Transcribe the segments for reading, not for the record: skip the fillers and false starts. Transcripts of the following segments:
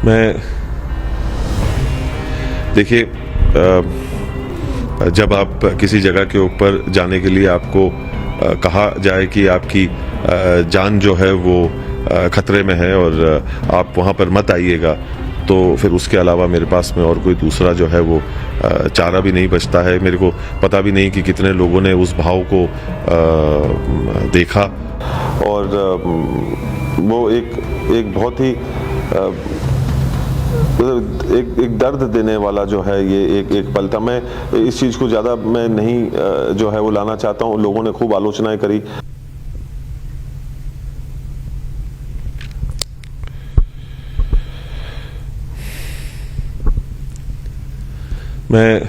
मैं देखिए, जब आप किसी जगह के ऊपर जाने के लिए आपको कहा जाए कि आपकी जान जो है वो खतरे में है और आप वहाँ पर मत आइएगा, तो फिर उसके अलावा मेरे पास में और कोई दूसरा जो है वो चारा भी नहीं बचता है। मेरे को पता भी नहीं कि कितने लोगों ने उस भाव को देखा, और वो एक बहुत ही एक दर्द देने वाला जो है ये एक पल था। मैं इस चीज़ को ज़्यादा मैं नहीं जो है वो लाना चाहता हूँ। लोगों ने खूब आलोचनाएं करी। मैं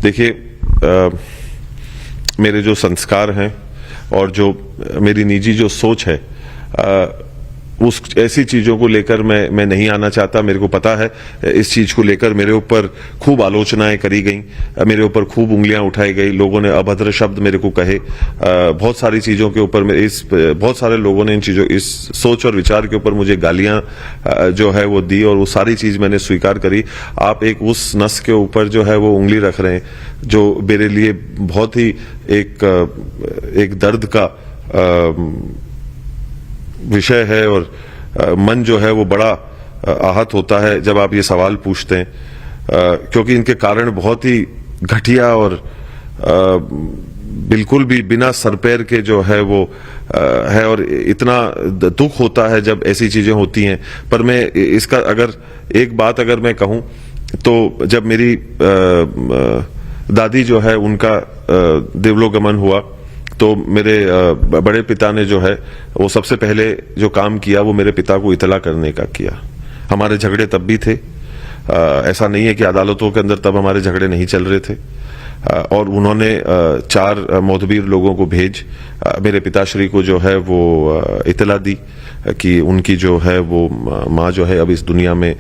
देखिए, मेरे जो संस्कार हैं और जो मेरी निजी जो सोच है, उस ऐसी चीज़ों को लेकर मैं नहीं आना चाहता। मेरे को पता है इस चीज़ को लेकर मेरे ऊपर खूब आलोचनाएं करी गई, मेरे ऊपर खूब उंगलियां उठाई गई, लोगों ने अभद्र शब्द मेरे को कहे, बहुत सारी चीज़ों के ऊपर बहुत सारे लोगों ने इस सोच और विचार के ऊपर मुझे गालियां जो है वो दी, और वो सारी चीज़ मैंने स्वीकार करी। आप एक उस नस के ऊपर जो है वो उंगली रख रहे हैं जो मेरे लिए बहुत ही एक दर्द का विषय है, और मन जो है वो बड़ा आहत होता है जब आप ये सवाल पूछते हैं, क्योंकि इनके कारण बहुत ही घटिया और बिल्कुल भी बिना सर पैर के जो है वो है, और इतना दुख होता है जब ऐसी चीजें होती हैं। पर मैं इसका अगर एक बात अगर मैं कहूं, तो जब मेरी दादी जो है उनका देवलोकगमन हुआ, तो मेरे बड़े पिता ने जो है वो सबसे पहले जो काम किया वो मेरे पिता को इतला करने का किया। हमारे झगड़े तब भी थे, ऐसा नहीं है कि अदालतों के अंदर तब हमारे झगड़े नहीं चल रहे थे, और उन्होंने 4 मोहतबीर लोगों को भेज मेरे पिताश्री को जो है वो इतला दी कि उनकी जो है वो माँ जो है अब इस दुनिया में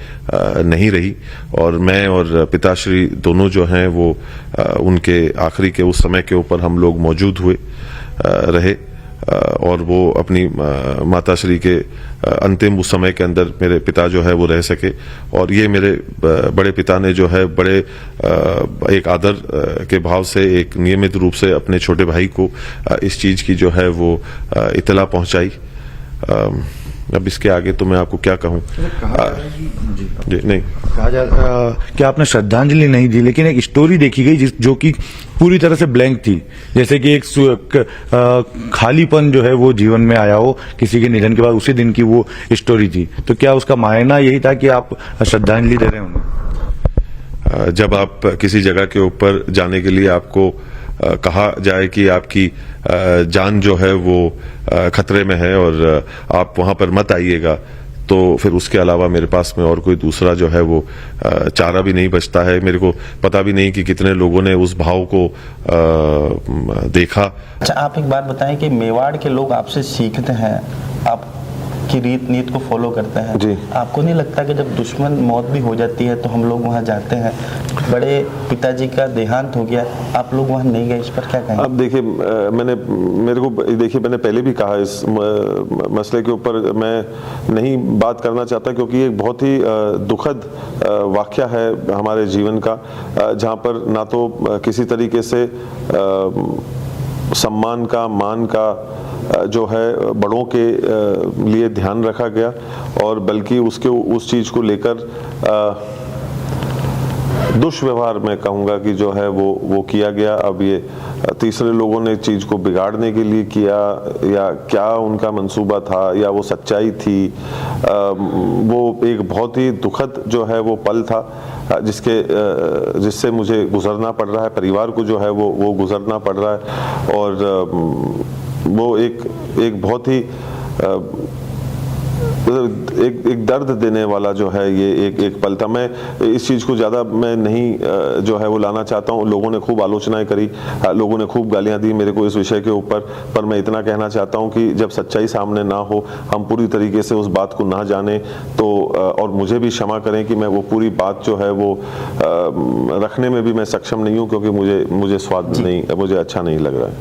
नहीं रही, और मैं और पिताश्री दोनों जो हैं वो उनके आखिरी के उस समय के ऊपर हम लोग मौजूद हुए रहे, और वो अपनी माताश्री के अंतिम उस समय के अंदर मेरे पिता जो है वो रह सके। और ये मेरे बड़े पिता ने जो है बड़े एक आदर के भाव से एक नियमित रूप से अपने छोटे भाई को इस चीज़ की जो है वो इतला पहुंचाई। अब इसके आगे तो मैं आपको क्या कहूँ। जी नहीं कहा जा कि आपने श्रद्धांजलि नहीं दी, लेकिन एक स्टोरी देखी गई जो कि पूरी तरह से ब्लैंक थी, जैसे कि एक खालीपन जो है वो जीवन में आया हो किसी के निधन के बाद, उसी दिन की वो स्टोरी थी। तो क्या उसका मायना यही था कि आप श्रद्धांजलि दे रहे होंगे? जब आप किसी जगह के ऊपर जाने के लिए आपको कहा जाए कि आपकी जान जो है वो खतरे में है और आप वहां पर मत आइएगा, तो फिर उसके अलावा मेरे पास में और कोई दूसरा जो है वो चारा भी नहीं बचता है। मेरे को पता भी नहीं कि कितने लोगों ने उस भाव को देखा। अच्छा, आप एक बात बताएं कि मेवाड़ के लोग आपसे सीखते हैं, आप की रीत नीत को फॉलो करते हैं जी। आपको नहीं लगता कि जब दुश्मन मौत भी हो जाती है तो हम लोग वहां जाते हैं? बड़े पिताजी का देहांत हो गया, आप लोग वहां नहीं गए, इस पर क्या कहें? अब देखिए, मैंने पहले भी कहा इस मसले के ऊपर मैं नहीं बात करना चाहता, क्योंकि ये बहुत ही दुखद वाकया है हमारे जीवन का, जहाँ पर ना तो किसी तरीके से सम्मान का, मान का जो है बड़ों के लिए ध्यान रखा गया, और बल्कि उस चीज़ को लेकर दुष्व्यवहार मैं कहूँगा कि जो है वो किया गया। अब ये तीसरे लोगों ने चीज़ को बिगाड़ने के लिए किया, या क्या उनका मंसूबा था, या वो सच्चाई थी, वो एक बहुत ही दुखद जो है वो पल था जिससे मुझे गुजरना पड़ रहा है, परिवार को जो है वो गुजरना पड़ रहा है, और वो एक बहुत ही एक दर्द देने वाला जो है ये एक पल था। मैं इस चीज़ को ज़्यादा मैं नहीं जो है वो लाना चाहता हूँ। लोगों ने खूब आलोचनाएं करी, लोगों ने खूब गालियां दी मेरे को इस विषय के ऊपर, पर मैं इतना कहना चाहता हूँ कि जब सच्चाई सामने ना हो, हम पूरी तरीके से उस बात को ना जाने, तो और मुझे भी क्षमा करें कि मैं वो पूरी बात जो है वो रखने में भी मैं सक्षम नहीं हूँ, क्योंकि मुझे स्वाद नहीं, मुझे अच्छा नहीं लग रहा है।